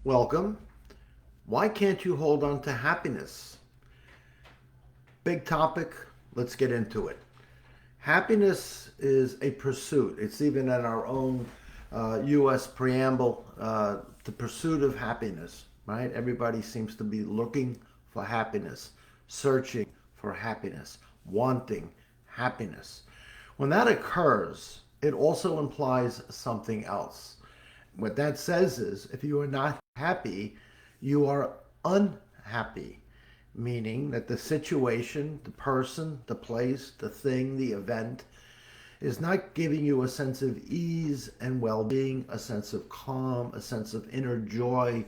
Welcome. Why can't you hold on to happiness? Big topic. Let's get into it. Happiness is a pursuit. It's even in our own U.S. preamble, the pursuit of happiness, right? Everybody seems to be looking for happiness, searching for happiness, wanting happiness. When that occurs, it also implies something else. What that says is if you are not happy, you are unhappy, meaning that the situation, the person, the place, the thing, the event is not giving you a sense of ease and well being, a sense of calm, a sense of inner joy,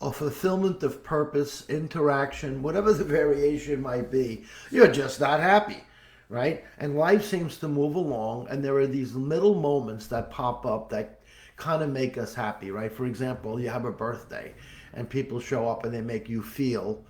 a fulfillment of purpose, interaction, whatever the variation might be. You're just not happy, right? And life seems to move along, and there are these little moments that pop up that kind of make us happy, right? For example, you have a birthday and people show up and they make you feel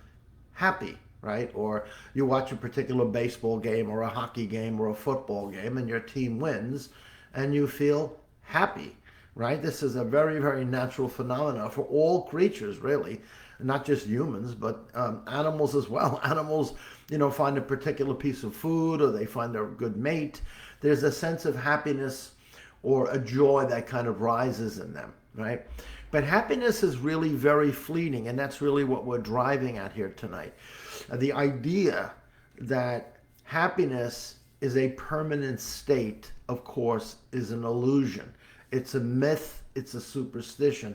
happy, right? Or you watch a particular baseball game or a hockey game or a football game and your team wins and you feel happy, right? This is a very, very natural phenomenon for all creatures, really, not just humans, but animals as well. Animals, find a particular piece of food or they find a good mate. There's a sense of happiness or a joy that kind of rises in them, right? But happiness is really very fleeting, and that's really what we're driving at here tonight. The idea that happiness is a permanent state, of course, is an illusion. It's a myth, it's a superstition.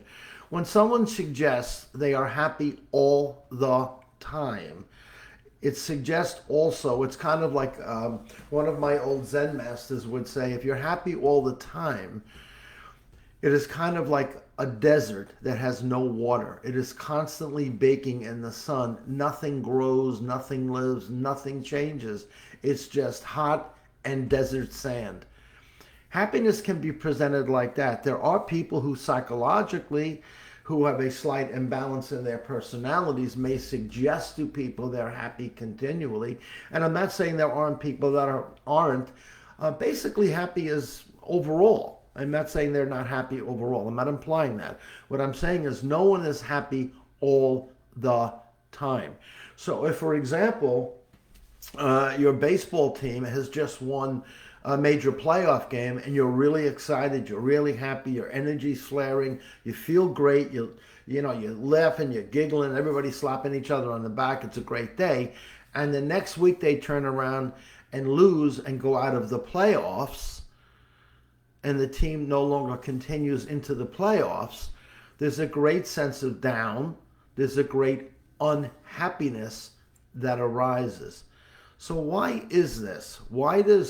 When someone suggests they are happy all the time, it suggests also, it's kind of like one of my old Zen masters would say, if you're happy all the time, it is kind of like a desert that has no water. It is constantly baking in the sun. Nothing grows, nothing lives, nothing changes. It's just hot and desert sand. Happiness can be presented like that. There are people who psychologically, who have a slight imbalance in their personalities, may suggest to people they're happy continually. And I'm not saying there aren't people that aren't basically happy as overall. I'm not saying they're not happy overall. I'm not implying that. What I'm saying is no one is happy all the time. So if, for example, your baseball team has just won a major playoff game and you're really excited, you're really happy, your energy's flaring, you feel great, you're laughing, you're giggling, everybody's slapping each other on the back, it's a great day. And the next week they turn around and lose and go out of the playoffs and the team no longer continues into the playoffs. There's a great sense of down, there's a great unhappiness that arises. So why is this? Why do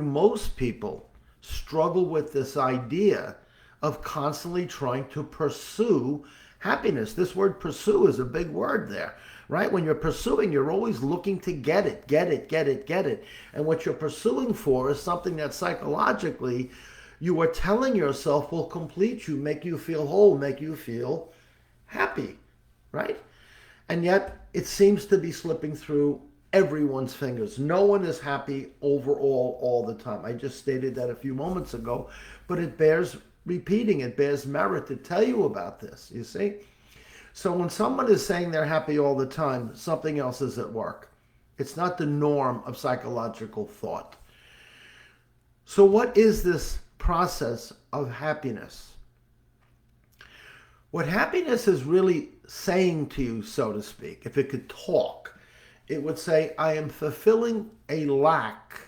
most people struggle with this idea of constantly trying to pursue happiness? This word pursue is a big word there, right? When you're pursuing, you're always looking to get it, get it, get it, get it. And what you're pursuing for is something that psychologically you are telling yourself will complete you, make you feel whole, make you feel happy, right? And yet it seems to be slipping through everyone's fingers. No one is happy overall all the time. I just stated that a few moments ago, but it bears repeating. It bears merit to tell you about this, you see? So when someone is saying they're happy all the time, something else is at work. It's not the norm of psychological thought. So what is this process of happiness? What happiness is really saying to you, so to speak, if it could talk, it would say, I am fulfilling a lack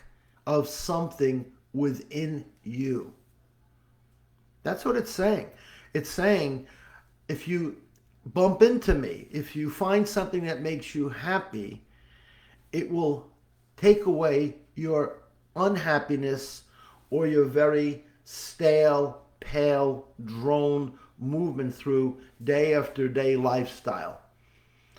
of something within you. That's what it's saying. It's saying, if you bump into me, if you find something that makes you happy, it will take away your unhappiness or your very stale, pale, drone movement through day after day lifestyle,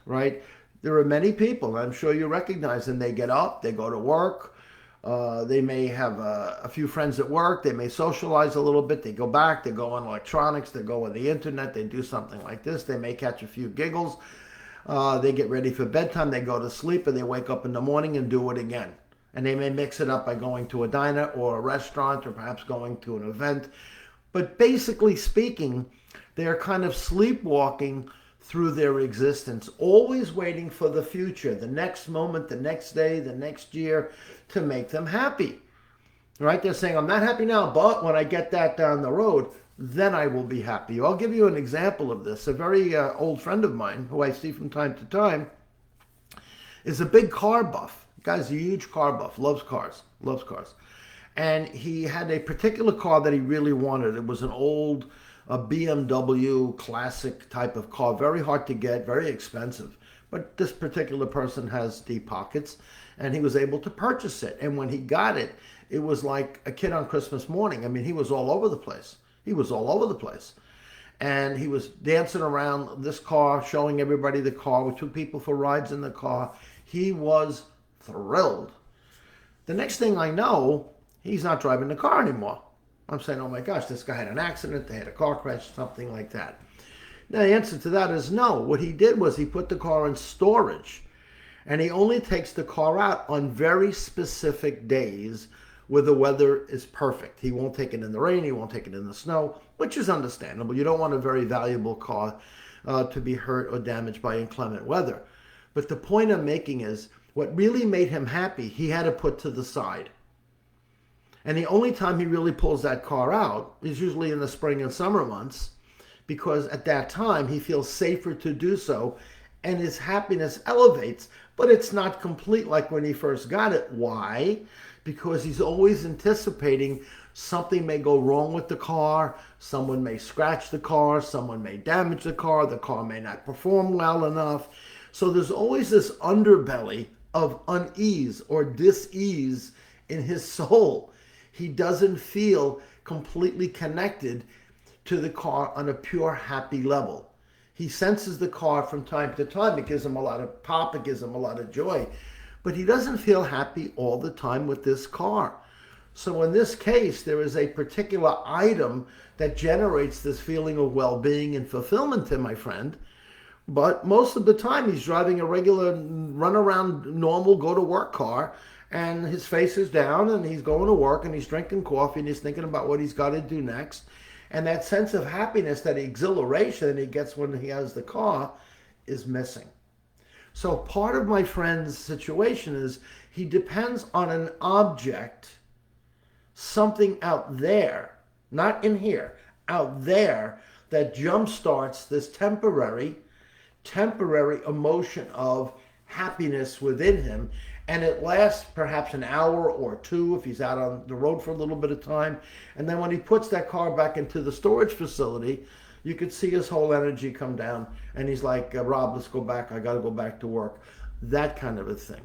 right? There are many people, I'm sure you recognize them, they get up, they go to work, they may have a few friends at work, they may socialize a little bit, they go back, they go on electronics, they go on the internet, they do something like this, they may catch a few giggles, they get ready for bedtime, they go to sleep, and they wake up in the morning and do it again. And they may mix it up by going to a diner or a restaurant or perhaps going to an event. But basically speaking, They are kind of sleepwalking through their existence, always waiting for the future, the next moment, the next day, the next year to make them happy. Right? They're saying, I'm not happy now, but when I get that down the road, then I will be happy. I'll give you an example of this. A very old friend of mine, who I see from time to time, is a big car buff. The guy's a huge car buff, loves cars, loves cars. And he had a particular car that he really wanted. It was an old BMW classic type of car, very hard to get, very expensive. But this particular person has deep pockets, and he was able to purchase it. And when he got it, it was like a kid on Christmas morning. I mean, he was all over the place. He was all over the place. And he was dancing around this car, showing everybody the car. We took people for rides in the car. He was thrilled. The next thing I know, he's not driving the car anymore. I'm saying, oh my gosh, this guy had an accident, they had a car crash, something like that. Now, the answer to that is no. What he did was he put the car in storage, and he only takes the car out on very specific days where the weather is perfect. He won't take it in the rain, he won't take it in the snow, which is understandable. You don't want a very valuable car to be hurt or damaged by inclement weather. But the point I'm making is, what really made him happy, he had to put to the side. And the only time he really pulls that car out is usually in the spring and summer months, because at that time he feels safer to do so and his happiness elevates. But it's not complete like when he first got it. Why? Because he's always anticipating something may go wrong with the car, someone may scratch the car, someone may damage the car may not perform well enough. So there's always this underbelly of unease or dis-ease in his soul. He doesn't feel completely connected to the car on a pure happy level. He senses the car from time to time. It gives him a lot of pop, it gives him a lot of joy. But he doesn't feel happy all the time with this car. So in this case, there is a particular item that generates this feeling of well-being and fulfillment to my friend. But most of the time, he's driving a regular run-around, normal, go-to-work car, and his face is down, and he's going to work, and he's drinking coffee, and he's thinking about what he's got to do next. And that sense of happiness, that exhilaration he gets when he has the car, is missing. So part of my friend's situation is he depends on an object, something out there, not in here, out there, that jumpstarts this temporary emotion of happiness within him. And it lasts perhaps an hour or two if he's out on the road for a little bit of time. And then when he puts that car back into the storage facility, you could see his whole energy come down. And he's like, Rob, let's go back. I got to go back to work. That kind of a thing.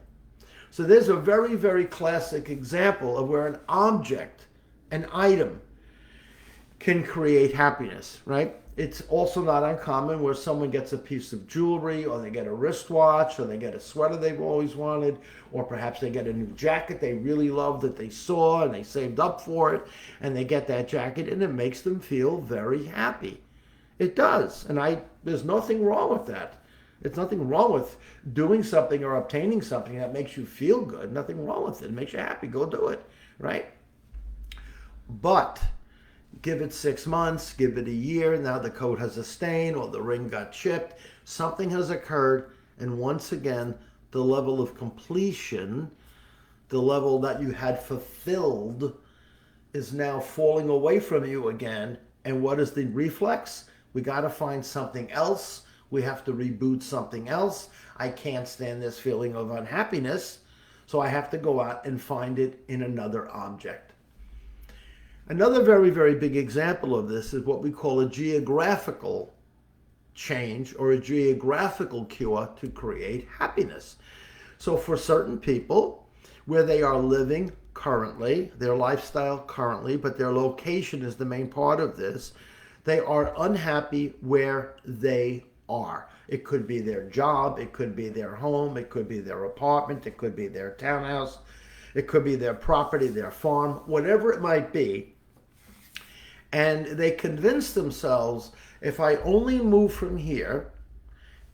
So there's a very, very classic example of where an object, an item, can create happiness, right? It's also not uncommon where someone gets a piece of jewelry, or they get a wristwatch, or they get a sweater they've always wanted, or perhaps they get a new jacket they really love that they saw and they saved up for it, and they get that jacket and it makes them feel very happy. It does. And there's nothing wrong with that. There's nothing wrong with doing something or obtaining something that makes you feel good. Nothing wrong with it. It makes you happy. Go do it, right? But give it 6 months, give it a year. Now the coat has a stain or the ring got chipped. Something has occurred. And once again, the level of completion, the level that you had fulfilled, is now falling away from you again. And what is the reflex? We got to find something else. We have to reboot something else. I can't stand this feeling of unhappiness. So I have to go out and find it in another object. Another very, very big example of this is what we call a geographical change or a geographical cure to create happiness. So for certain people, where they are living currently, their lifestyle currently, but their location is the main part of this, they are unhappy where they are. It could be their job, it could be their home, it could be their apartment, it could be their townhouse, it could be their property, their farm, whatever it might be. And they convince themselves, if I only move from here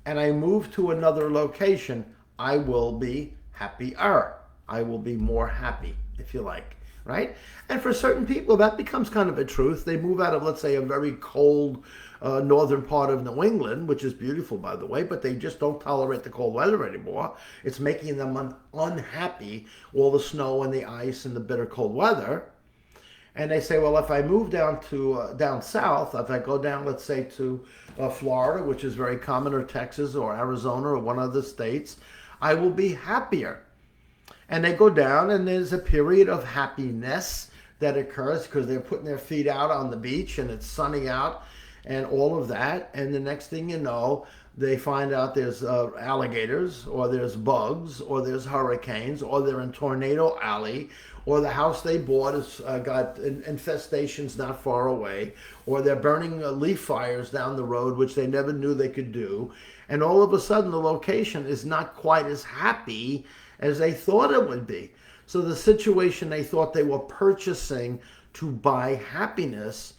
and I move to another location, I will be happier. I will be more happy, if you like, right? And for certain people, that becomes kind of a truth. They move out of, let's say, a very cold northern part of New England, which is beautiful, by the way, but they just don't tolerate the cold weather anymore. It's making them unhappy, all the snow and the ice and the bitter cold weather. And they say, well, if I move down south, if I go down, let's say, to Florida, which is very common, or Texas, or Arizona, or one of the states, I will be happier. And they go down, and there's a period of happiness that occurs because they're putting their feet out on the beach, and it's sunny out, and all of that. And the next thing you know, they find out there's alligators, or there's bugs, or there's hurricanes, or they're in Tornado Alley, or the house they bought has got infestations not far away, or they're burning leaf fires down the road, which they never knew they could do. And all of a sudden, the location is not quite as happy as they thought it would be. So the situation they thought they were purchasing to buy happiness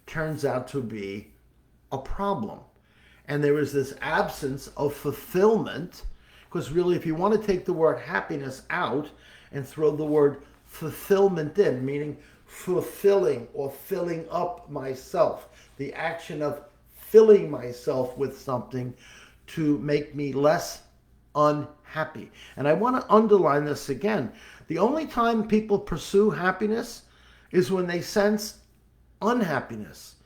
turns out to be a problem. And there is this absence of fulfillment, because really, if you want to take the word happiness out and throw the word fulfillment in, meaning fulfilling or filling up myself, the action of filling myself with something to make me less unhappy. And I want to underline this again. The only time people pursue happiness is when they sense unhappiness.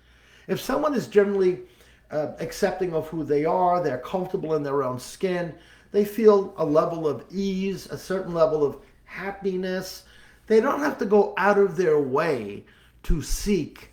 If someone is generally accepting of who they are, they're comfortable in their own skin, they feel a level of ease, a certain level of happiness, they don't have to go out of their way to seek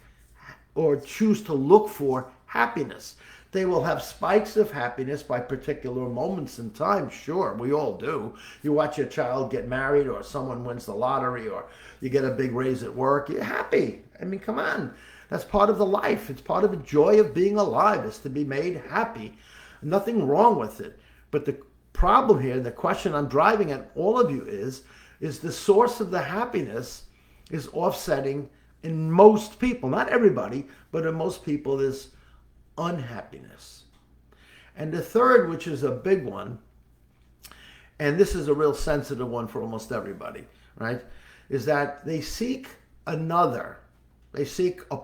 or choose to look for happiness. They will have spikes of happiness by particular moments in time. Sure, we all do. You watch your child get married, or someone wins the lottery, or you get a big raise at work. You're happy. I mean, come on. That's part of the life. It's part of the joy of being alive, is to be made happy. Nothing wrong with it. But the problem here, the question I'm driving at all of you is the source of the happiness is offsetting in most people, not everybody, but in most people, is unhappiness. And the third, which is a big one, and this is a real sensitive one for almost everybody, right, is that they seek a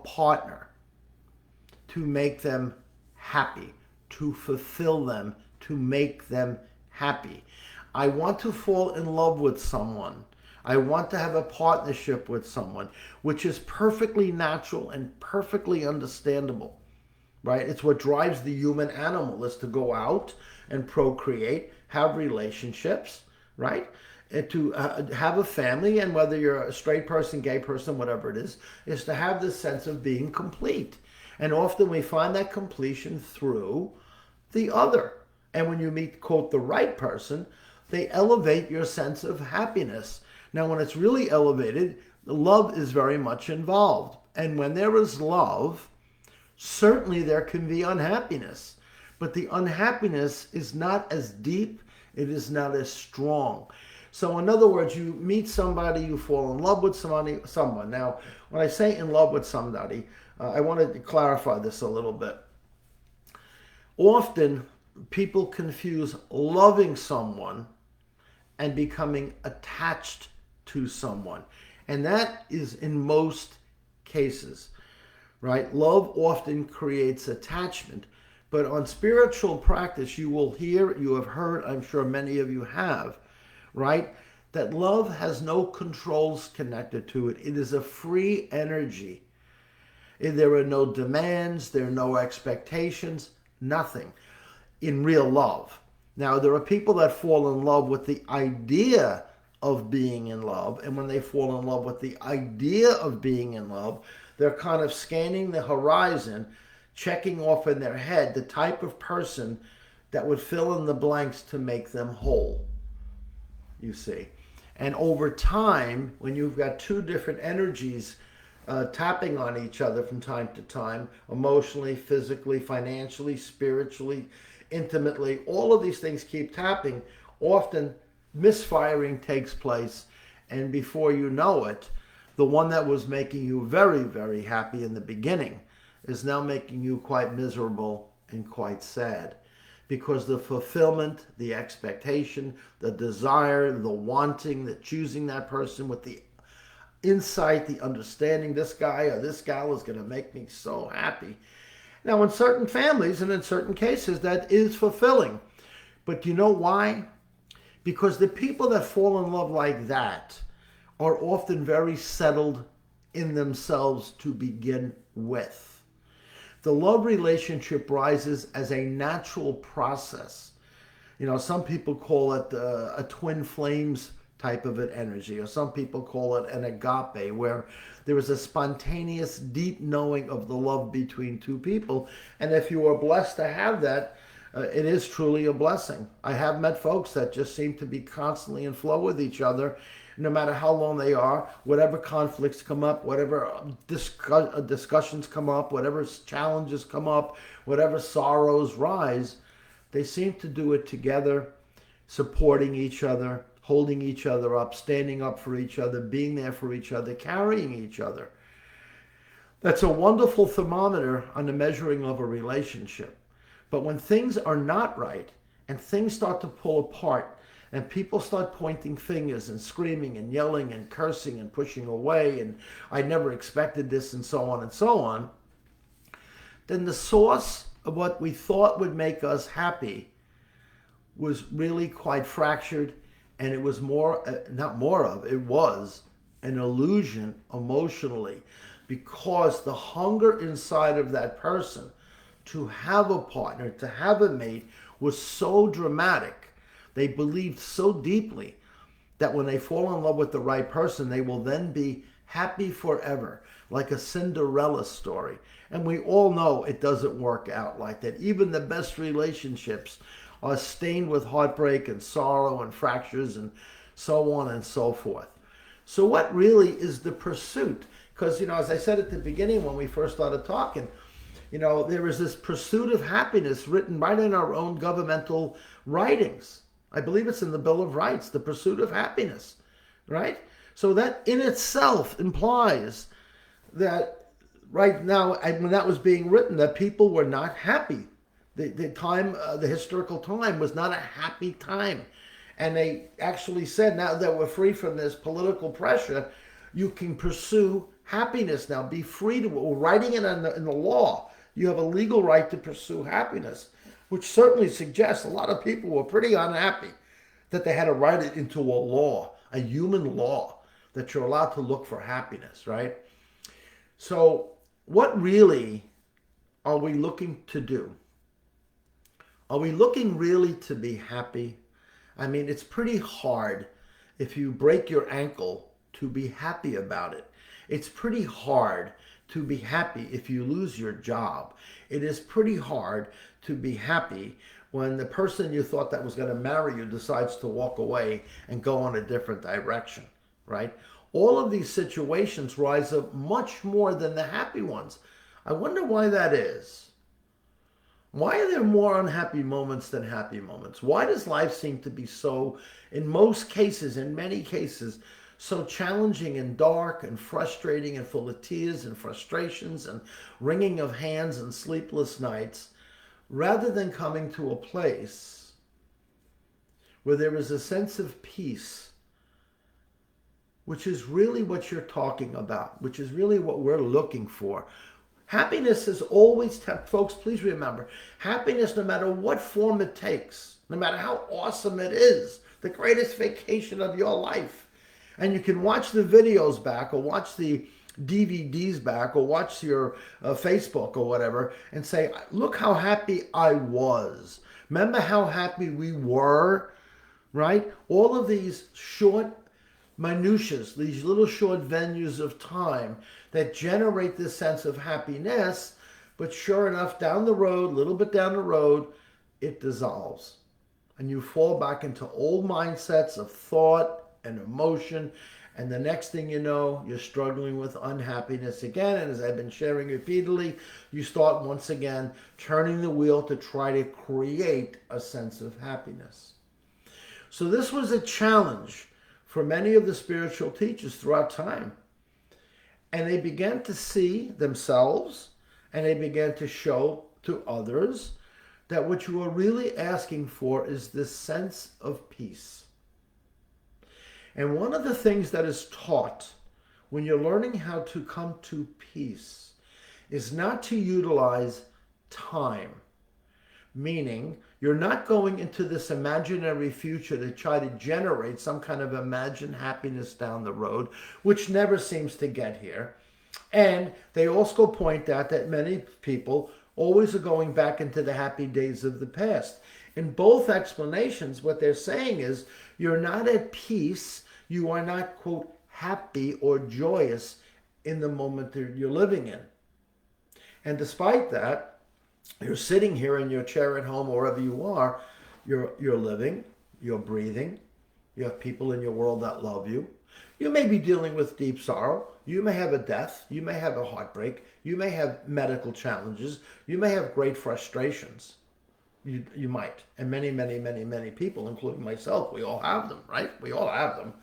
partner to make them happy, to fulfill them, to make them happy. I want to fall in love with someone. I want to have a partnership with someone, which is perfectly natural and perfectly understandable, right? It's what drives the human animal, is to go out and procreate, have relationships, right? And to have a family, and whether you're a straight person, gay person, whatever it is to have this sense of being complete. And often we find that completion through the other. And when you meet, quote, the right person, they elevate your sense of happiness. Now, when it's really elevated, love is very much involved. And when there is love, certainly there can be unhappiness. But the unhappiness is not as deep, it is not as strong. So in other words, you meet somebody, you fall in love with someone. Now, when I say in love with somebody, I want to clarify this a little bit. Often, people confuse loving someone and becoming attached to someone. And that is in most cases, right? Love often creates attachment. But on spiritual practice, you have heard, I'm sure many of you have, right, that love has no controls connected to it. It is a free energy. There are no demands, there are no expectations, nothing in real love. Now, there are people that fall in love with the idea of being in love, and when they fall in love with the idea of being in love, they're kind of scanning the horizon, checking off in their head the type of person that would fill in the blanks to make them whole, you see. And over time, when you've got two different energies tapping on each other from time to time, emotionally, physically, financially, spiritually, intimately, all of these things keep tapping, often misfiring takes place, and before you know it, the one that was making you very, very happy in the beginning is now making you quite miserable and quite sad, because the fulfillment, the expectation, the desire, the wanting, the choosing that person with the insight, the understanding, this guy or this gal is going to make me so happy, Now, in certain families and in certain cases, that is fulfilling. But you know why? Because the people that fall in love like that are often very settled in themselves to begin with. The love relationship rises as a natural process. You know, some people call it a twin flames type of an energy, or some people call it an agape, where there is a spontaneous, deep knowing of the love between two people. And if you are blessed to have that, it is truly a blessing. I have met folks that just seem to be constantly in flow with each other, no matter how long they are, whatever conflicts come up, whatever discussions come up, whatever challenges come up, whatever sorrows rise, they seem to do it together, supporting each other, holding each other up, standing up for each other, being there for each other, carrying each other. That's a wonderful thermometer on the measuring of a relationship. But when things are not right and things start to pull apart and people start pointing fingers and screaming and yelling and cursing and pushing away and I never expected this and so on, then the source of what we thought would make us happy was really quite fractured, and it was it was an illusion emotionally, because the hunger inside of that person to have a partner, to have a mate, was so dramatic. They believed so deeply that when they fall in love with the right person, they will then be happy forever, like a Cinderella story. And we all know it doesn't work out like that. Even the best relationships are stained with heartbreak and sorrow and fractures and so on and so forth. So what really is the pursuit? Because, as I said at the beginning when we first started talking, there is this pursuit of happiness written right in our own governmental writings. I believe it's in the Bill of Rights, the pursuit of happiness, right? So that in itself implies that right now, when that was being written, that people were not happy. The historical time was not a happy time. And they actually said, now that we're free from this political pressure, you can pursue happiness now. Be free to, writing it in the law. You have a legal right to pursue happiness, which certainly suggests a lot of people were pretty unhappy that they had to write it into a law, a human law, that you're allowed to look for happiness, right? So what really are we looking to do? Are we looking really to be happy? I mean, it's pretty hard if you break your ankle to be happy about it. It's pretty hard to be happy if you lose your job. It is pretty hard to be happy when the person you thought that was going to marry you decides to walk away and go in a different direction, right? All of these situations rise up much more than the happy ones. I wonder why that is. Why are there more unhappy moments than happy moments? Why does life seem to be so, in most cases, in many cases, so challenging and dark and frustrating and full of tears and frustrations and wringing of hands and sleepless nights, rather than coming to a place where there is a sense of peace, which is really what you're talking about, which is really what we're looking for. Happiness is always, folks, please remember, happiness, no matter what form it takes, no matter how awesome it is, the greatest vacation of your life. And you can watch the videos back or watch the DVDs back or watch your Facebook or whatever and say, look how happy I was. Remember how happy we were, right? All of these short minutiae, these little short venues of time that generate this sense of happiness, but sure enough, down the road, a little bit down the road, it dissolves. And you fall back into old mindsets of thought and emotion, and the next thing you know, you're struggling with unhappiness again. And as I've been sharing repeatedly, you start once again turning the wheel to try to create a sense of happiness. So this was a challenge for many of the spiritual teachers throughout time. And they began to see themselves and they began to show to others that what you are really asking for is this sense of peace. And one of the things that is taught when you're learning how to come to peace is not to utilize time. Meaning, you're not going into this imaginary future to try to generate some kind of imagined happiness down the road, which never seems to get here. And they also point out that many people always are going back into the happy days of the past. In both explanations, what they're saying is you're not at peace, you are not, quote, happy or joyous in the moment that you're living in. And despite that, you're sitting here in your chair at home, or wherever you are, you're living, you're breathing, you have people in your world that love you. You may be dealing with deep sorrow. You may have a death. You may have a heartbreak. You may have medical challenges. You may have great frustrations. You might. And many, many, many, many people, including myself, we all have them, right? We all have them,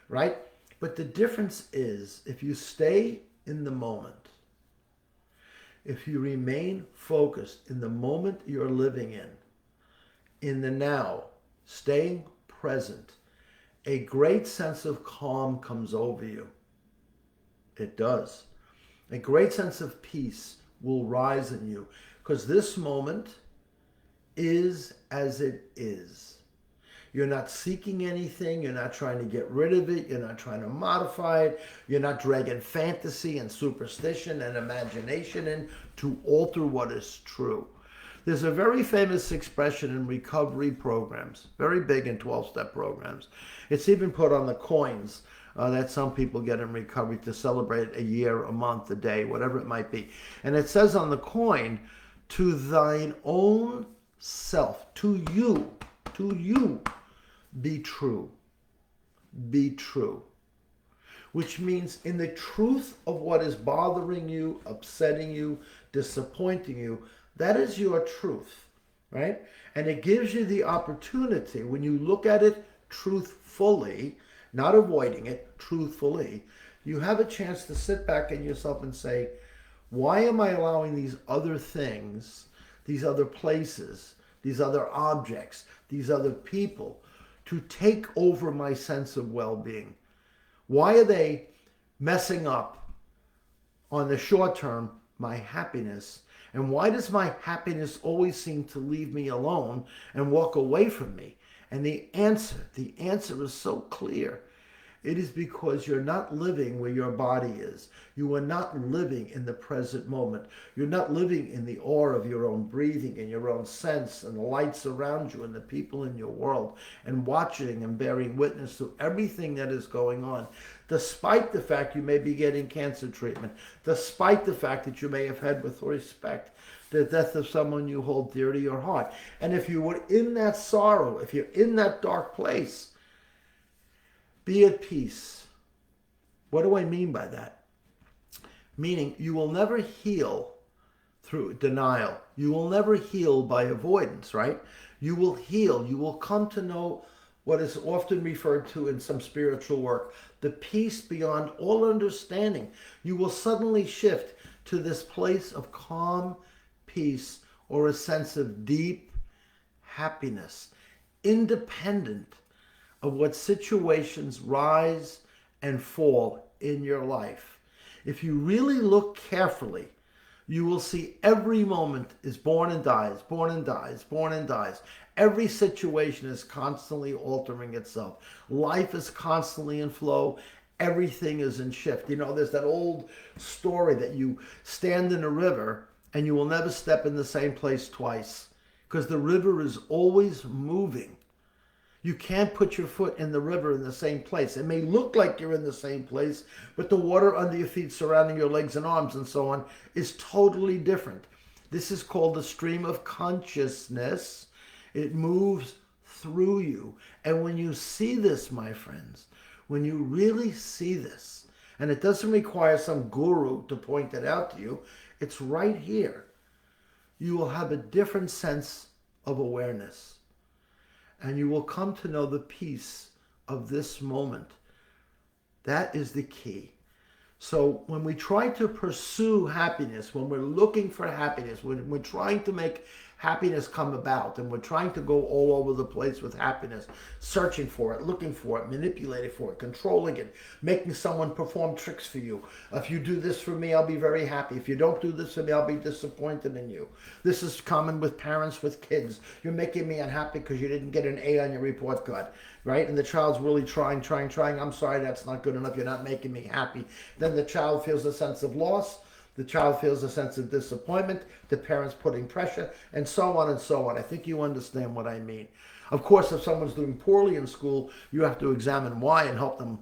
right? But the difference is if you stay in the moment, if you remain focused in the moment you're living in the now, staying present, a great sense of calm comes over you. It does. A great sense of peace will rise in you because this moment is as it is. You're not seeking anything. You're not trying to get rid of it. You're not trying to modify it. You're not dragging fantasy and superstition and imagination in to alter what is true. There's a very famous expression in recovery programs, very big in 12-step programs. It's even put on the coins that some people get in recovery to celebrate a year, a month, a day, whatever it might be. And it says on the coin, to thine own self, to you, be true. Be true. Which means in the truth of what is bothering you, upsetting you, disappointing you, that is your truth, right? And it gives you the opportunity, when you look at it truthfully, not avoiding it, truthfully, you have a chance to sit back in yourself and say, why am I allowing these other things, these other places, these other objects, these other people to take over my sense of well-being? Why are they messing up on the short term my happiness? And why does my happiness always seem to leave me alone and walk away from me? And the answer is so clear. It is because you're not living where your body is. You are not living in the present moment. You're not living in the awe of your own breathing and your own sense and the lights around you and the people in your world and watching and bearing witness to everything that is going on, despite the fact you may be getting cancer treatment, despite the fact that you may have had, with respect, the death of someone you hold dear to your heart. And if you were in that sorrow, if you're in that dark place, be at peace. What do I mean by that? Meaning you will never heal through denial. You will never heal by avoidance, right? You will heal. You will come to know what is often referred to in some spiritual work, the peace beyond all understanding. You will suddenly shift to this place of calm peace or a sense of deep happiness, independent of what situations rise and fall in your life. If you really look carefully, you will see every moment is born and dies, born and dies, born and dies. Every situation is constantly altering itself. Life is constantly in flow. Everything is in shift. You know, there's that old story that you stand in a river and you will never step in the same place twice because the river is always moving. You can't put your foot in the river in the same place. It may look like you're in the same place, but the water under your feet surrounding your legs and arms and so on is totally different. This is called the stream of consciousness. It moves through you. And when you see this, my friends, when you really see this, and it doesn't require some guru to point it out to you, it's right here. You will have a different sense of awareness. And you will come to know the peace of this moment. That is the key. So when we try to pursue happiness, when we're looking for happiness, when we're trying to make happiness come about, and we're trying to go all over the place with happiness, searching for it, looking for it, manipulating for it, controlling it, making someone perform tricks for you. If you do this for me, I'll be very happy. If you don't do this for me, I'll be disappointed in you. This is common with parents with kids. You're making me unhappy because you didn't get an A on your report card, right? And the child's really trying. I'm sorry, that's not good enough. You're not making me happy. Then the child feels a sense of loss. The child feels a sense of disappointment, the parents putting pressure, and so on and so on. I think you understand what I mean. Of course, if someone's doing poorly in school, you have to examine why and help them,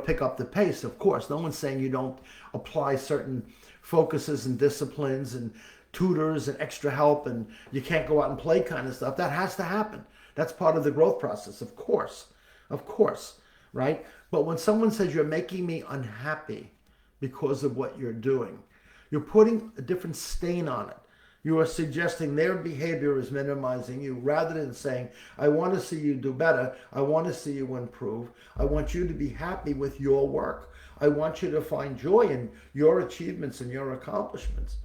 pick up the pace, of course. No one's saying you don't apply certain focuses and disciplines and tutors and extra help and you can't go out and play kind of stuff. That has to happen. That's part of the growth process, of course, right? But when someone says you're making me unhappy because of what you're doing, you're putting a different stain on it. You are suggesting their behavior is minimizing you rather than saying, I want to see you do better. I want to see you improve. I want you to be happy with your work. I want you to find joy in your achievements and your accomplishments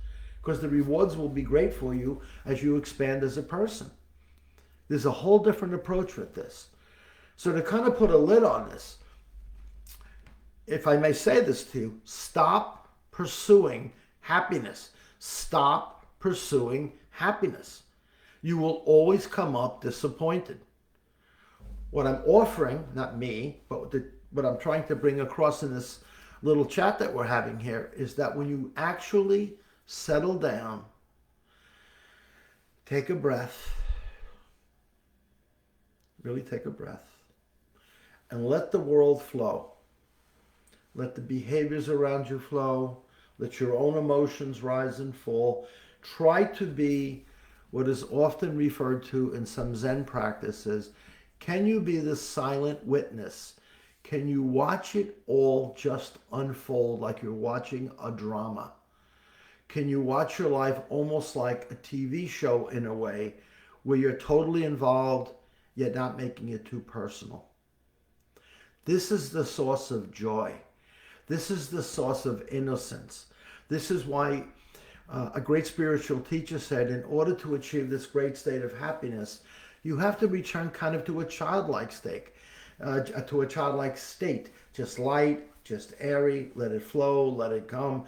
because the rewards will be great for you as you expand as a person. There's a whole different approach with this. So to kind of put a lid on this, if I may say this to you, stop pursuing happiness. Stop pursuing happiness. You will always come up disappointed. What I'm offering, not me, but what I'm trying to bring across in this little chat that we're having here is that when you actually settle down, take a breath, really take a breath, and let the world flow. Let the behaviors around you flow. Let your own emotions rise and fall. Try to be what is often referred to in some Zen practices. Can you be the silent witness? Can you watch it all just unfold like you're watching a drama? Can you watch your life almost like a TV show in a way where you're totally involved yet not making it too personal? This is the source of joy. This is the source of innocence. This is why a great spiritual teacher said, in order to achieve this great state of happiness, you have to return kind of to a childlike state, just light, just airy, let it flow, let it come.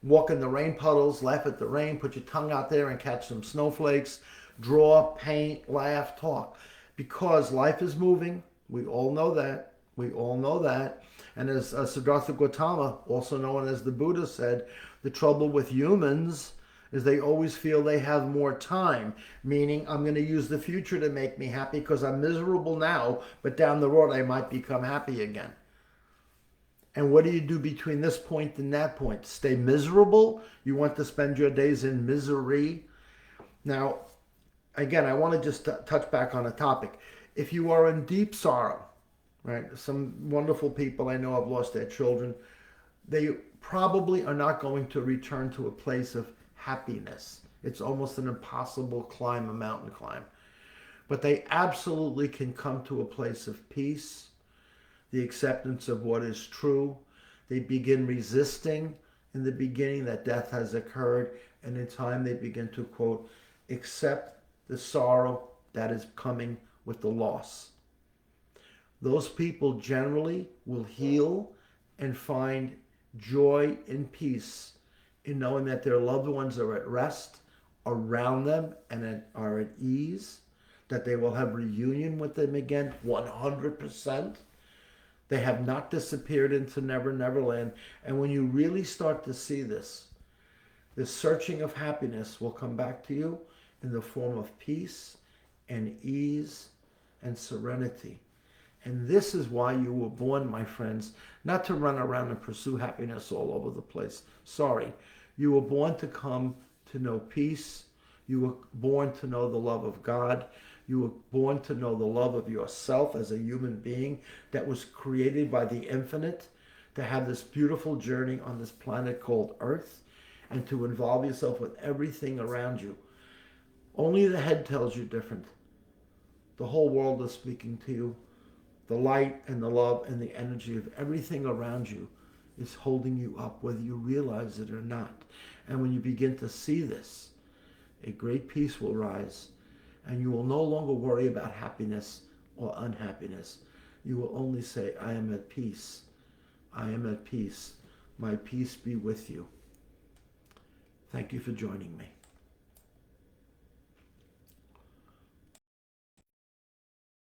Walk in the rain puddles, laugh at the rain, put your tongue out there and catch some snowflakes, draw, paint, laugh, talk. Because life is moving, we all know that. And as Siddhartha Gautama, also known as the Buddha, said, the trouble with humans is they always feel they have more time, meaning I'm going to use the future to make me happy because I'm miserable now, but down the road I might become happy again. And what do you do between this point and that point? Stay miserable? You want to spend your days in misery? Now, again, I want to just touch back on a topic. If you are in deep sorrow, right? Some wonderful people I know have lost their children. They probably are not going to return to a place of happiness. It's almost an impossible climb, a mountain climb. But they absolutely can come to a place of peace, the acceptance of what is true. They begin resisting in the beginning that death has occurred, and in time they begin to, quote, accept the sorrow that is coming with the loss. Those people generally will heal and find joy and peace in knowing that their loved ones are at rest around them and are at ease, that they will have reunion with them again 100%. They have not disappeared into Never Never Land. And when you really start to see this searching of happiness will come back to you in the form of peace and ease and serenity. And this is why you were born, my friends, not to run around and pursue happiness all over the place. Sorry. You were born to come to know peace. You were born to know the love of God. You were born to know the love of yourself as a human being that was created by the infinite, to have this beautiful journey on this planet called Earth, and to involve yourself with everything around you. Only the head tells you different. The whole world is speaking to you. The light and the love and the energy of everything around you is holding you up, whether you realize it or not. And when you begin to see this, a great peace will rise, and you will no longer worry about happiness or unhappiness. You will only say, I am at peace. I am at peace. My peace be with you. Thank you for joining me.